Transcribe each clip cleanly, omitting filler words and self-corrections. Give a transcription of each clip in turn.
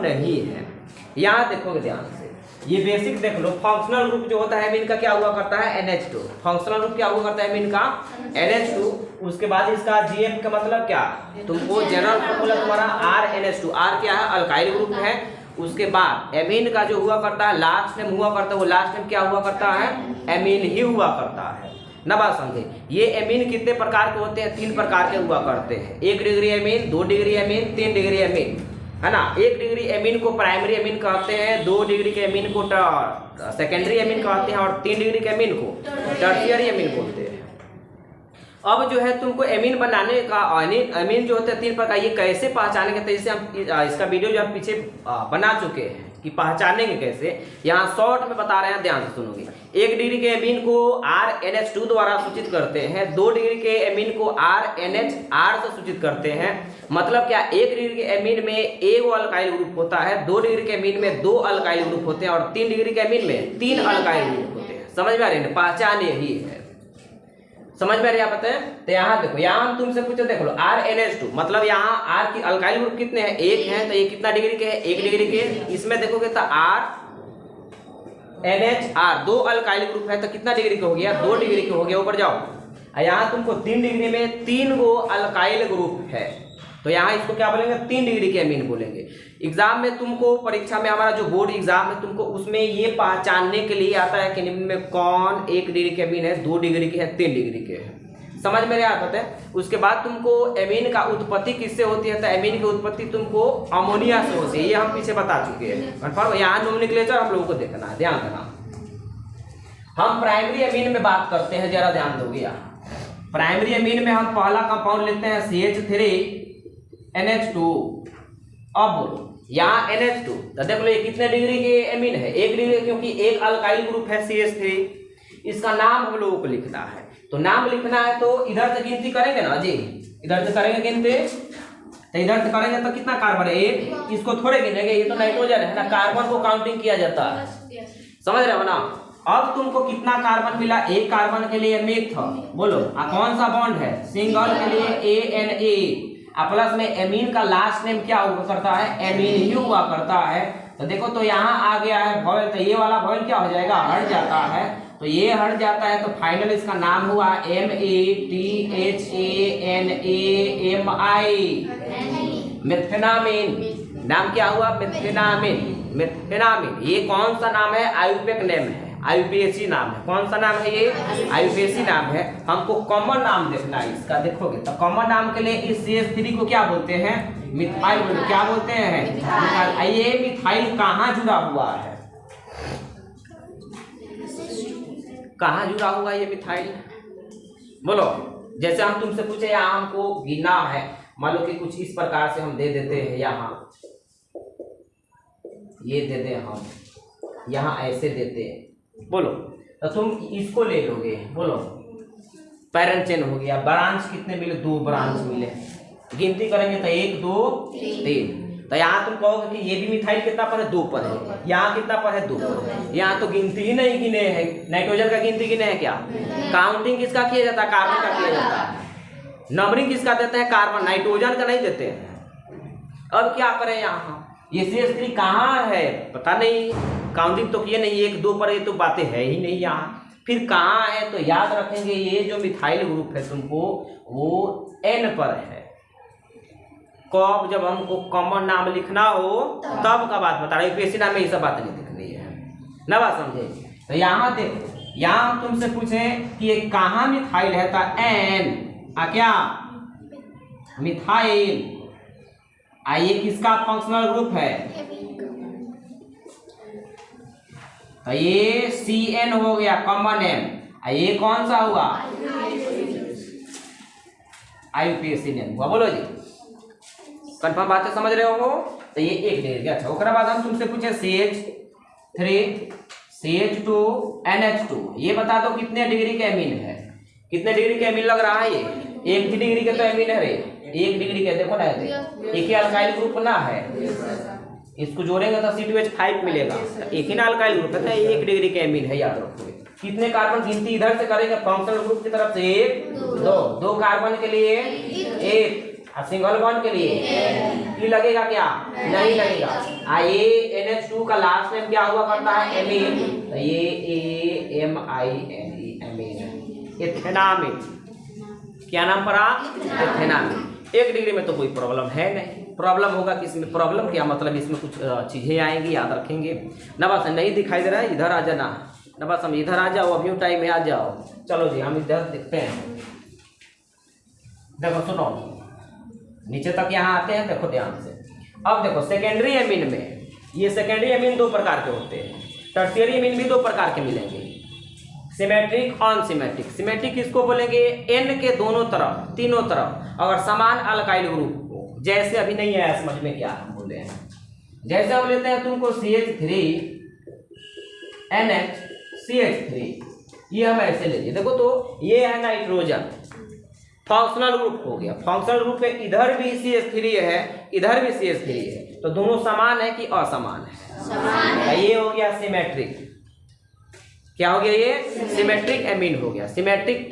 नहीं है। यहाँ देखोगे ध्यान से, ये बेसिक देख लो, फंक्शनल ग्रुप जो होता है एमीन का क्या हुआ करता है NH2। फंक्शनल ग्रुप क्या हुआ करता है एमीन का NH2। उसके बाद इसका GF का मतलब क्या, तुमको जनरल फॉर्मूला तुम्हारा RNH2, R क्या है अल्काइल ग्रुप है। उसके बाद एमीन का जो हुआ करता है लास्ट नेम हुआ करता है, वो लास्ट नेम क्या हुआ करता है एमीन ही हुआ करता है ना, बात समझे। ये एमीन कितने प्रकार के होते हैं, 3 प्रकार के हुआ करते हैं, 1 degree amine, 2 degree amine, 3 degree amine, है ना। 1 डिग्री एमीन को प्राइमरी एमीन कहते हैं, 2 डिग्री के एमीन को सेकेंडरी एमीन कहते हैं और 3 डिग्री के एमीन को टर्शियरी एमीन बोलते हैं। अब जो है तुमको एमीन बनाने का एमीन जो होते हैं 3 प्रकार, ये कैसे पहचानेंगे, तो इससे हम इसका वीडियो जो हम पीछे बना चुके हैं कि पहचानेंगे कैसे, यहाँ शॉर्ट में बता रहे हैं, ध्यान से सुनोगे। 1 डिग्री के एमीन को RNH2 द्वारा सूचित करते हैं, 2 डिग्री के एमीन को RNHR से सूचित करते हैं। मतलब क्या, 1 डिग्री के एमीन में एक अल्काइल ग्रुप होता है, 2 डिग्री के एमीन में 2 अल्काइल ग्रुप होते हैं और 3 डिग्री के एमीन में 3 अल्काइल ग्रुप होते हैं। समझ में आ रही है, पहचान यही है, समझ में आ रही है। पता है, तो यहाँ देखो, यहाँ हम तुमसे पूछे, देख लो RNH2 मतलब यहाँ R की अल्काइल ग्रुप कितने हैं, 1 है, तो ये कितना डिग्री के है 1 डिग्री के। इसमें देखोगे तो RNHR 2 अल्काइल ग्रुप है, तो कितना डिग्री के हो गया 2 डिग्री के हो गया। ऊपर जाओ, यहाँ तुमको 3 डिग्री में 3 गो अल्काइल ग्रुप है, तो यहाँ इसको क्या बोलेंगे 3 डिग्री के एमीन बोलेंगे। एग्जाम में तुमको, परीक्षा में हमारा जो बोर्ड एग्जाम है, तुमको उसमें ये पहचानने के लिए आता है कि निम्न में कौन 1 डिग्री के एमीन है, 2 डिग्री के है, 3 डिग्री के है। समझ में आता है। उसके बाद तुमको एमीन का उत्पत्ति किससे होती है, तो एमीन की उत्पत्ति तुमको अमोनिया से होती है, ये हम पीछे बता चुके हैं। कन्फर्म, यहाँ नोमेनक्लेचर हम लोगों को देखना है, ध्यान देना। हम प्राइमरी एमीन में बात करते हैं, जरा ध्यान दोगे। यहाँ प्राइमरी एमीन में हम पहला कंपाउंड लेते हैं CH3NH2। अब बोलो यहाँ NH2, तो देख लो ये कितने डिग्री के एमीन है 1 डिग्री, क्योंकि एक अल्काइल ग्रुप है CH3। इसका नाम हम लोगों को लिखना है, तो नाम लिखना है तो इधर से गिनती करेंगे ना जी, इधर से करेंगे गिनती, तो इधर से करेंगे तो कितना कार्बन है 1, इसको थोड़े गिनेंगे, ये तो नाइट्रोजन है ना, कार्बन को काउंटिंग किया जाता है, समझ रहे हो ना। अब तुमको कितना कार्बन मिला, 1 कार्बन के लिए मिथ, बोलो कौन सा बॉन्ड है, सिंगल के लिए ANA, प्लस में एमीन का लास्ट नेम क्या हुआ करता है एमीन ही हुआ करता है। तो देखो, तो यहाँ आ गया है वॉयल, तो ये वाला वॉयल क्या हो जाएगा, हट जाता है, तो ये हट जाता है, तो फाइनल इसका नाम हुआ METHANAMI, मेथेनामिन। नाम क्या हुआ, मेथेनामिन, मेथेनामिन। ये कौन सा नाम है, आयुपेक नेम है, IUPAC नाम है। कौन सा नाम है ये, IUPAC नाम है। हमको कॉमन नाम देखना है इसका, देखोगे तो कॉमन नाम के लिए इस CH3 को क्या बोलते हैं, मिथाइल, क्या बोलते हैं मिथाइल। ये मिथाइल कहाँ जुड़ा हुआ है, कहाँ जुड़ा हुआ है ये मिथाइल, बोलो। जैसे हम तुमसे पूछे, यहाँ हमको गिनना है, मान लो कि कुछ इस प्रकार से हम दे देते हैं, यहाँ ये दे दे, हम यहाँ ऐसे देते हैं, बोलो, तो तुम इसको ले लोगे, बोलो पैरेंट चेन हो गया। ब्रांच कितने मिले, 2 ब्रांच मिले, गिनती करेंगे तो 1 2 3, तो यहाँ तुम कहोगे कि ये भी मिथाइल कितना पर है, 2 पर है, यहाँ कितना पर है, 2 पर है। यहाँ तो गिनती ही नहीं गिने हैं, नाइट्रोजन का गिनती गिने हैं क्या, काउंटिंग किसका किया जाता है, कार्बन का किया जाता है, नंबरिंग किसका देते हैं, कार्बन, नाइट्रोजन का नहीं देते हैं। अब क्या करें, यहाँ ये CH3 कहाँ है पता नहीं, काउंटिंग तो किए नहीं, 1 2 पर, ये तो बातें है ही नहीं यहाँ। फिर कहाँ है, तो याद रखेंगे ये जो मिथाइल ग्रुप है तुमको वो N पर है। कब, जब हमको कॉमन नाम लिखना हो तब का बात बता रहे, UPSC नाम में ये सब बात नहीं लिखनी है ना, बात समझे। तो यहाँ देखो, यहाँ हम तुमसे पूछे कि ये कहाँ मिथाइल है, तो N क्या मिथाइल, ये किसका फंक्शनल ग्रुप है, तो ये CN हो गया कॉमन नेम, ये कौन सा हुआ IUPAC नेम हुआ, बोलो जी कंफर्म बात है, समझ रहे हो। तो ये 1 डिग्री। अच्छा, उसके बाद हम तुमसे पूछे CH3 CH2 NH2, ये बता दो कितने डिग्री के एमीन है, कितने डिग्री के एमीन लग रहा है, ये 1 ही डिग्री के तो एमीन है रे, 1 डिग्री के, देखो ना, एक ही अल्काइल ग्रुप ना है, इसको जोड़ेंगे तो C2H5 मिलेगा, एक ही ना अल्काइल ग्रुप है, 1 डिग्री के एमीन है, याद रखो। कितने कार्बन, गिनती इधर से करेंगे फंक्शनल ग्रुप की तरफ से, 1 2 कार्बन के लिए 1, सिंगल बॉन्ड के लिए कि लगेगा क्या? नहीं लगेगा। ये NH2 का लास्ट नेम क्या हुआ करता है? एमीन। तो ये AMINE एमीन, एथेनामिन। क्या नाम पड़ा? एथेनामिन। 1 डिग्री में तो कोई प्रॉब्लम है नहीं। प्रॉब्लम होगा किसमें? प्रॉब्लम क्या मतलब, इसमें कुछ चीजें आएंगी, याद रखेंगे। नवास नहीं दिखाई दे रहा है, इधर आ जाना। नवास हम इधर आ जाओ, अभी टाइम में आ जाओ। चलो जी हम इधर देखते हैं। देखो सुनो, नीचे तक यहाँ आते हैं, देखो ध्यान से। अब देखो सेकेंडरी एमीन में, ये सेकेंडरी एमीन 2 प्रकार के होते हैं। टर्शियरी एमीन भी 2 प्रकार के मिलेंगे, सिमेट्रिक, ऑन सिमेट्रिक। सिमेट्रिक किसको बोलेंगे? N के दोनों तरफ, तीनों तरफ अगर समान अल्काइल ग्रुप हो, जैसे अभी नहीं आया समझ में क्या हम बोले हैं। जैसे हम लेते हैं तुमको CH3 NH CH3, ये हम ऐसे ले लिए। देखो तो ये है नाइट्रोजन, फंक्शनल ग्रुप हो गया। फंक्शनल ग्रुप में इधर भी CH3 है, इधर भी CH3 है, तो दोनों समान है कि असमान है? समान है। ये हो गया सिमेट्रिक। क्या हो गया? ये सिमेट्रिक एमीन हो गया। सिमेट्रिक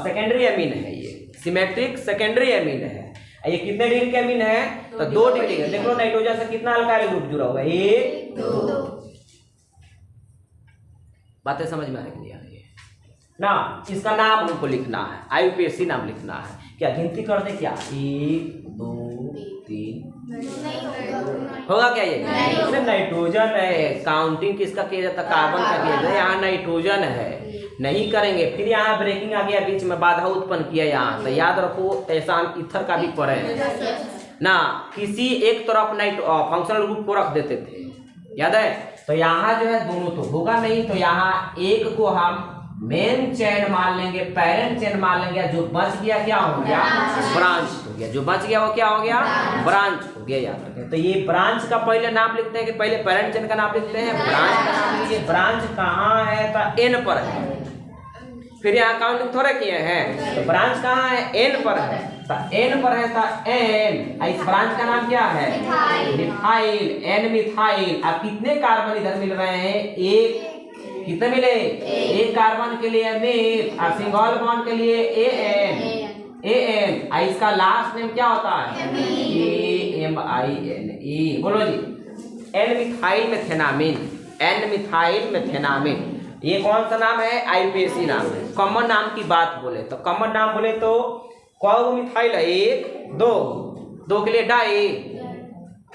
सेकेंडरी एमीन है ये, सिमेट्रिक सेकेंडरी एमीन है। ये कितने डिग्री के एमीन है? तो 2 डिग्री का। देख लो नाइट्रोजन से कितना अल्काइल ग्रुप जुड़ा हुआ है? 1 2। बातें समझ में आ रही है ना? इसका नाम हमको लिखना है, IUPAC नाम लिखना है। क्या गिनती कर दे क्या? 1 2 3 होगा क्या? ये इसमें नाइट्रोजन है, काउंटिंग किसका किया जाता? कार्बन का किया जाता। यहाँ नाइट्रोजन है, नहीं करेंगे। फिर यहाँ ब्रेकिंग आ गया, बीच में बाधा उत्पन्न किया यहाँ, तो याद रखो ऐसा हम ईथर का भी पढ़े ना। किसी एक तरफ फंक्शनल ग्रुप को रख देते थे, याद है? तो यहाँ जो है दोनों तो होगा नहीं, तो यहाँ एक को हम मेन चेन मान लेंगे, पेरेंट चेन मान लेंगे। जो बच गया क्या हो गया? ब्रांच हो गया। जो बच गया वो क्या हो गया? ब्रांच हो गया, याद रखें। तो ये ब्रांच का पहले नाम लिखते हैं कि पहले पेरेंट चेन का नाम लिखते हैं, ब्रांच का नाम लीजिए। ब्रांच कहाँ है? तो N पर है। फिर यहाँ काउंटिंग थोड़े किए हैं, तो ब्रांच कहाँ है? N पर है। तो N पर है तो N, इस ब्रांच का नाम क्या है? Methyl, N methyl. अब कितने कार्बन इधर मिल रहे हैं? एक। कितने मिले? एक कार्बन के लिए मिथ, और सिंगल बॉन्ड के लिए AN। इसका लास्ट नेम क्या होता है? AMINE। बोलो जी, N मिथाइल मेथेनामिन, N मिथाइल मेथेनामिन। ये कौन सा नाम है? IUPAC नाम है। कॉमन नाम की बात बोले तो, कॉमन नाम बोले तो कौन मिथाइल है? 1 2, 2 के लिए डाई,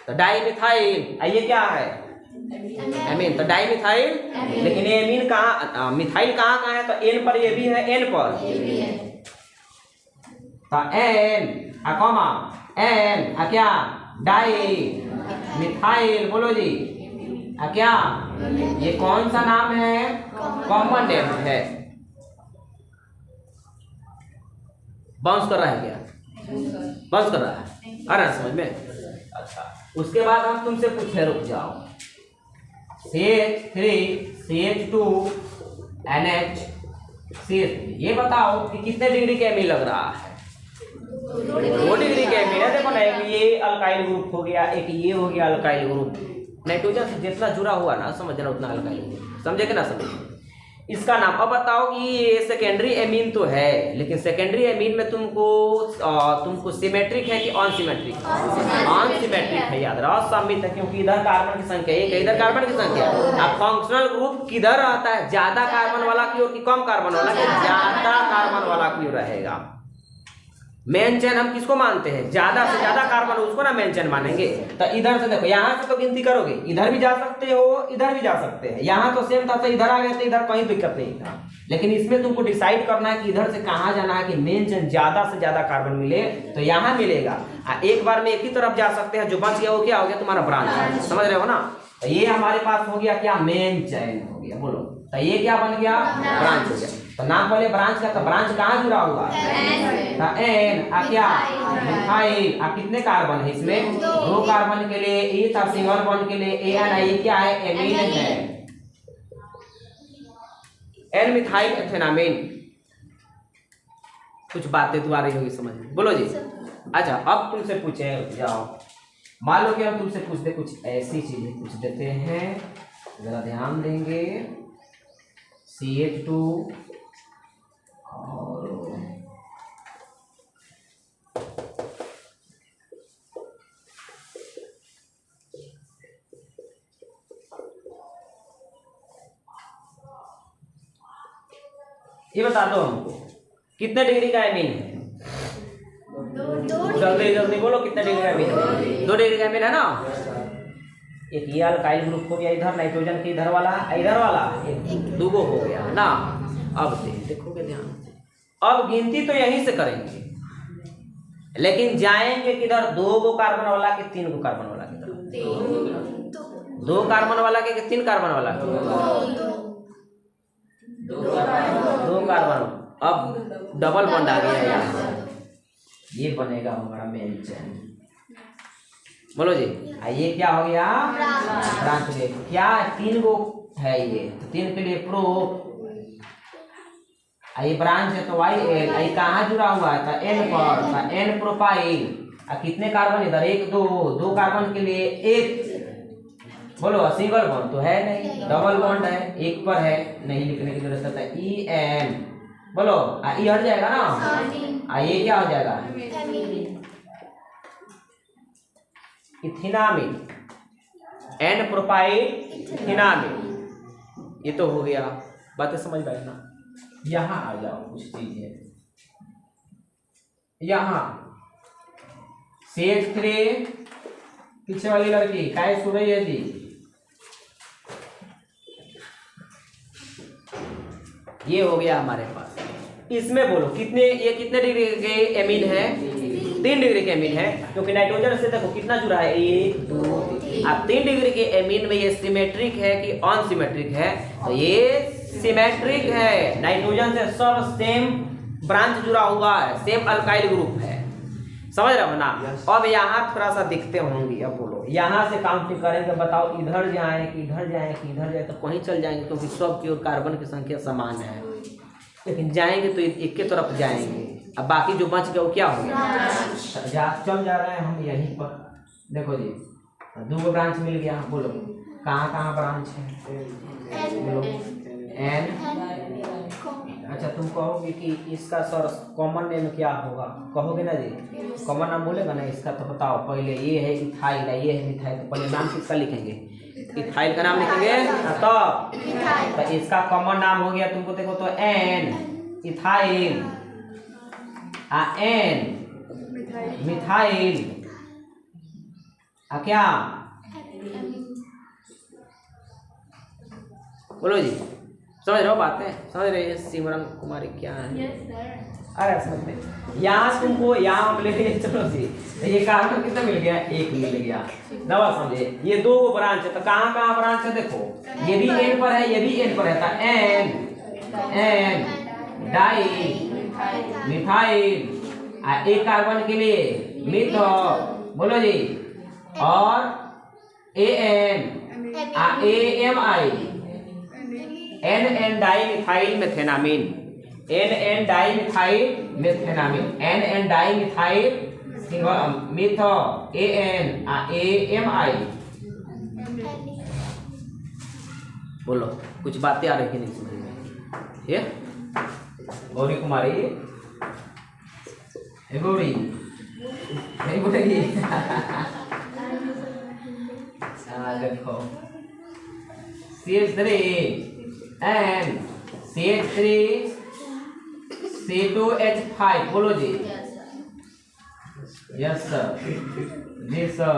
तो डाई मिथाइल। ये क्या है? एमीन, तो डाई मिथाइल। लेकिन ये एमीन कहाँ, मिथाइल कहाँ कहाँ है? तो N पर, ये भी है N पर, तो N कॉमा N क्या? Di methyl. बोलो जी क्या? ये कौन सा नाम है? कॉमन नेम है। बाउंस कर रहा है क्या? बाउंस कर रहा है, आ रहा है समझ में? अच्छा, उसके बाद हम तुमसे पूछे, रुक जाओ। CH3 CH2 NH CH3, ये बताओ कि कितने डिग्री के एमीन लग रहा है? 2 डिग्री के एमीन है। देखो ना, एक ये अल्काइल ग्रुप हो गया, एक ये हो गया अल्काइल ग्रुप। नाइट्रोजन से जितना जुड़ा हुआ ना, समझना उतना अल्काइल ग्रुप, समझे कि ना समझे? इसका नाम। अब बताओ कि ये सेकेंडरी एमीन तो है, लेकिन सेकेंडरी एमीन में तुमको सिमेट्रिक है कि ऑन सिमेट्रिक? ऑन सिमेट्रिक है, याद रहो। असमित है क्योंकि इधर कार्बन की संख्या 1 है, इधर कार्बन की संख्या। अब फंक्शनल ग्रुप किधर रहता है? ज्यादा कार्बन वाला की ओर कि कम कार्बन वाला? ज्यादा कार्बन वाला की ओर रहेगा। मेन चेन हम किसको मानते हैं? ज्यादा से ज्यादा कार्बन, उसको ना मेन चेन मानेंगे। तो इधर से देखो, यहाँ से तो गिनती करोगे, इधर भी जा सकते हो, इधर भी जा सकते हैं। यहाँ तो सेम था, तो इधर आ गए थे, इधर कोई दिक्कत नहीं था। लेकिन इसमें तुमको डिसाइड करना है कि इधर से कहाँ जाना है कि मेन चेन ज्यादा से ज्यादा कार्बन मिले, तो यहाँ मिलेगा। एक बार में एक ही तरफ जा सकते हैं, जो बच गया वो क्या हो गया? तुम्हारा ब्रांच। समझ रहे हो ना? तो ये हमारे पास हो गया क्या? मेन चेन हो गया। बोलो, तो ये क्या बन गया? ब्रांच हो गया। तो नाम बोले ब्रांच का, तो ब्रांच कहाँ जुड़ा हुआ है? N क्या? मिथाइल। कितने कार्बन है इसमें? 2 कार्बन के लिए E था, सिंगल बॉन्ड के लिए AN। ये क्या है? एमीन है, N मिथाइल एथेनामिन। कुछ बातें तो आ रही होगी समझ में? बोलो जी। अच्छा, अब तुमसे पूछे, जाओ, मान लो कि हम तुमसे पूछते कुछ ऐसी चीजें पूछ देते हैं, जरा ध्यान देंगे। CH2 और ये बता दो हमको कितने डिग्री का एमीन है? जल्दी जल्दी बोलो कितने डिग्री का एमीन है? 2 डिग्री का एमीन है ना। एक ये अल्काइल ग्रुप हो गया इधर, नाइट्रोजन के इधर वाला एक दूगो हो गया ना। अब देखोगे ध्यान से, अब गिनती तो यहीं से करेंगे, लेकिन जाएंगे किधर? 2 गो कार्बन वाला के 3 गो कार्बन वाला की तरफ। 2 कार्बन वाला के 3 कार्बन वाला के? 2 कार्बन। अब डबल बॉन्ड आ गया यहाँ, ये बनेगा हमारा मेन चेन। बोलो जी, ये क्या हो गया? ब्रांच में क्या 3 गो है ये, तो 3 के लिए प्रो, ये ब्रांच है तो YL, कहाँ जुड़ा हुआ है? था N पर, N प्रोपाइल। कितने कार्बन इधर? 1 2 कार्बन के लिए 1। बोलो सिंगल बॉन्ड तो है नहीं, डबल बॉन्ड है, 1 पर है, नहीं लिखने की जरूरत है। EN बोलो, ये हट जाएगा ना, ये क्या हो जाएगा? इथिनामिन, N प्रोपाइल इथिनामिन। ये तो हो गया, बातें समझ पाए ना। यहाँ आ जाओ, कुछ चीजें यहाँ सेट 3 पीछे वाली लड़की काय सुन रही है जी? ये हो गया हमारे पास। इसमें बोलो कितने, ये कितने डिग्री के एमीन है? 3 डिग्री के एमीन है, क्योंकि नाइट्रोजन से देखो कितना जुड़ा है? 1 2 अब 3 डिग्री के एमीन में ये सिमेट्रिक है कि अनसिमेट्रिक है? तो ये सिमेट्रिक है, नाइट्रोजन से सब सेम ब्रांच जुड़ा हुआ है, सेम अल्काइल ग्रुप है, समझ रहे हो ना। अब यहाँ थोड़ा सा दिखते होंगे। अब बोलो यहाँ से काउंटिंग करेंगे, बताओ इधर जाए कि इधर जाए कि इधर जाए, तो कहीं चल जाएंगे, क्योंकि सब की ओर कार्बन की संख्या समान है, लेकिन जाएंगे तो एक के तरफ जाएंगे। अब बाकी जो बच गया वो क्या होगा? चल जा रहे हैं हम यहीं पर। देखो जी 2 ब्रांच मिल गया। बोलो कहाँ कहाँ ब्रांच है? बोलो N। अच्छा तुम कहोगे कि इसका सर कॉमन नेम क्या होगा? कहोगे ना जी, कॉमन नाम बोलेगा ना इसका। तो बताओ पहले, ये है इथाइल, ये है मिथाइल, तो पहले नाम किसका लिखेंगे? इथाइल का नाम लिखेंगे। तो इसका कॉमन नाम हो गया तुमको, देखो तो N इथाइल, N मिथाइल, क्या? बोलो जी, समझ रहे हो बातें? समझ रहे हैं सिमरन कुमारी क्या है? अरे समझ में। यहाँ तुमको यहाँ हम ले चलो जी, ये कार्बन कितना मिल गया? 1 मिल गया। दवा समझे, ये 2 ब्रांच है, तो कहाँ कहाँ ब्रांच है? देखो ये भी N पर है, ये भी N पर है, तो N डाई मिथाइल, एक कार्बन के लिए मिथो, बोलो जी, और AMI N dimethyl methanamine, N dimethyl methanamine, N dimethyl मिथो, AMI। बोलो कुछ बातें आ रही कि नहीं समझ में? ये गौरी कुमारी, गौरी नहीं बोलेगी? देखो CH3 and CH3 C2H5, बोलो जी। यस सर, जी सर,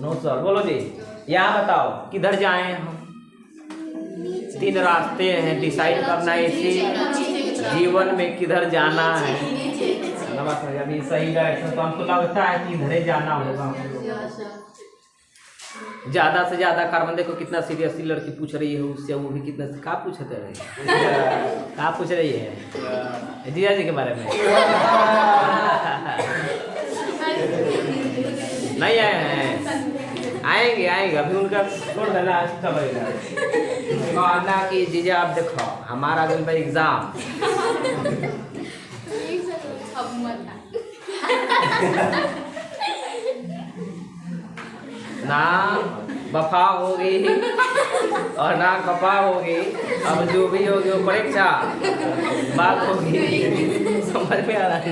नो सर, बोलो जी। यहाँ बताओ किधर जाएं हम? 3 रास्ते हैं, डिसाइड करना है इसी जीवन में किधर जाना है। अभी सही डायरेक्शन तो हमको लगता है कि इधर जाना होगा। ज्यादा से ज्यादा कार्बन, देखो कितना सीरियसली लड़की पूछ रही है उससे, वो भी कितना क्या पूछते रहे, क्या पूछ रही है जीजा जी के बारे में? नहीं आए हैं, आएंगे अभी उनका छोड़ देना कहना कि जीजा आप देखो हमारा दिन भाई एग्जाम ना वफा होगी और ना खफा होगी, अब जो भी होगी वो परीक्षा बात होगी। समझ में आ रहा है?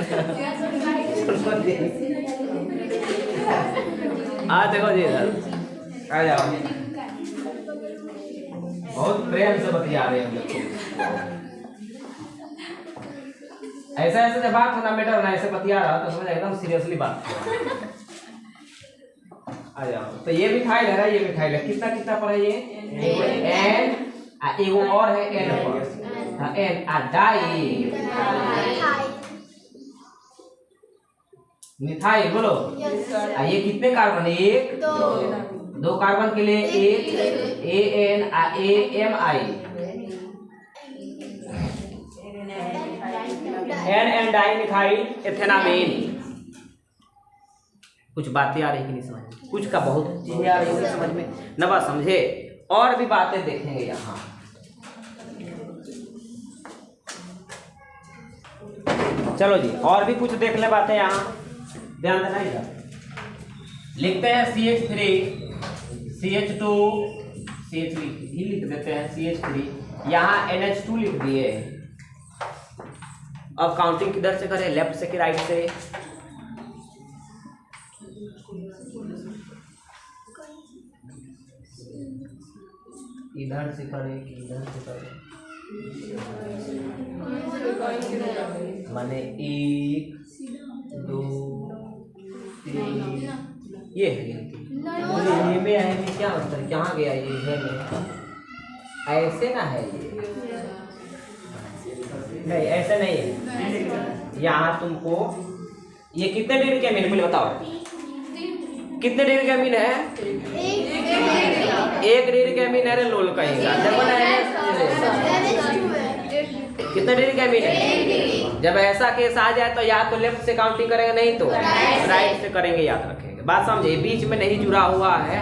देखो जी इधर आ जाओ, बहुत प्रेम से बतिया रहे हैं हम लोग। ऐसा ऐसे जब बात होना मैटर ना ऐसे बतिया रहा तो समझ एकदम सीरियसली बात आ जाओ। तो ये मिथाइल है, ये मिथाइल है, कितना कितना पर है ये एन, एगो और है एन पर एन डाई मिथाइल बोलो। ये कितने कार्बन, एक दो कार्बन के लिए एक A N A M I N dimethyl ethanamine. कुछ बातें आ रही कि नहीं समझ, कुछ का बहुत चीजें आ रही है समझ में ना, बस समझे। और भी बातें देखेंगे यहाँ, चलो जी और भी कुछ देख ले बातें यहाँ, ध्यान देना इधर। लिखते हैं CH3 CH2 CH ही लिख देते हैं CH3, यहाँ NH2 लिख दिए। अब काउंटिंग किधर से करें, लेफ्ट से कि राइट से? इधर से करें कि इधर से करें? माने 1 2 3 ये है ये में है, में क्या मतलब कहाँ गया ये है में? ऐसे ना है ये, नहीं ऐसे नहीं है। यहाँ तुमको ये कितने डिग्री के अमीन मुझे बताओ, कितने डिग्री के अमीन है? 1 डिग्री के अमीन है रे लोल कहेगा। कितने डिग्री के अमीन है? जब ऐसा केस आ जाए तो या तो लेफ्ट से काउंटिंग करेंगे, नहीं तो राइट से करेंगे, याद रखेंगे। बात समझे, बीच में नहीं जुड़ा हुआ है,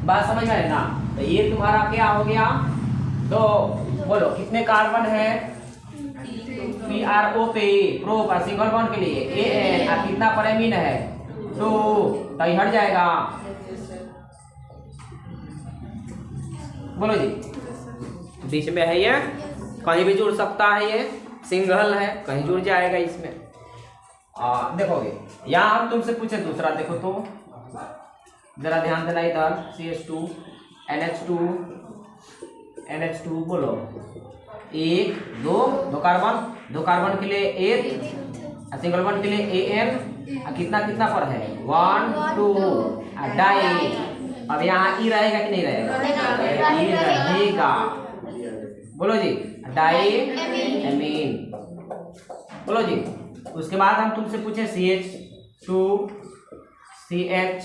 बात समझ में है ना। तो ये तुम्हारा क्या हो गया, तो बोलो कितने कार्बन है? PRO पे प्रो पर सिंगल बॉन्ड के लिए AN, कितना पर अमीन है? 2, तो हट जाएगा। बोलो जी, बीच में है ये, कहीं भी जुड़ सकता है, ये सिंगल है कहीं जुड़ जाएगा इसमें। देखोगे यहाँ हम तुमसे पूछे दूसरा, देखो तो जरा ध्यान देना इधर। CH2 NH2 बोलो 1 2 कार्बन, 2 कार्बन के लिए 1, सिंगल बॉन्ड के लिए AN, कितना कितना पर है? 1 2 डाई। अब यहाँ ई रहेगा कि नहीं रहेगा? ई रहेगा। बोलो जी डाई अमीन। बोलो जी। उसके बाद हम तुमसे पूछे CH2 CH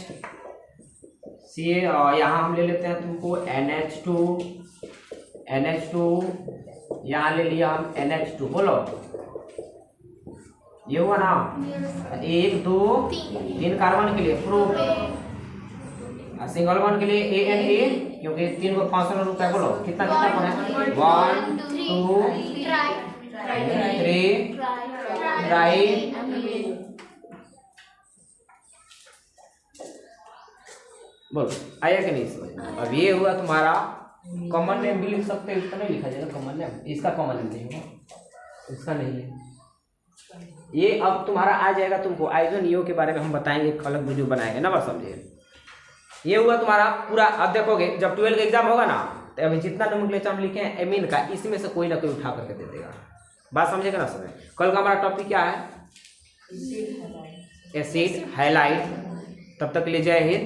यहाँ हम ले लेते हैं तुमको NH2 यहाँ ले लिया हम NH2। बोलो ये हुआ ना, 1 2 3 कार्बन के लिए प्रूफ, सिंगल बॉन्ड के लिए ANA, क्योंकि 3 को 500 रुपया। बोलो कितना कितना पर है? 1 2 3 ट्राई। बोलो आया कि नहीं समझ? अब ये हुआ तुम्हारा कॉमन नेम, भी लिख सकते हो, इसका नहीं लिखा जाएगा कॉमन नेम, इसका कॉमन नेम नहीं होगा, इसका नहीं है ये। अब तुम्हारा आ जाएगा, तुमको आइसोनियो के बारे में हम बताएंगे, एक अलग वीडियो बनाएंगे ना, बस समझे। ये हुआ तुम्हारा पूरा। अब देखोगे जब 12 का एग्जाम होगा ना, तो अभी जितना नोमेनक्लेचर हम लिखे हैं एमीन का, इसमें से कोई ना कोई उठा करके दे देगा। बात समझेगा ना समय। कल का हमारा टॉपिक क्या है? Acid halide. तब तक के लिए जय हिंद।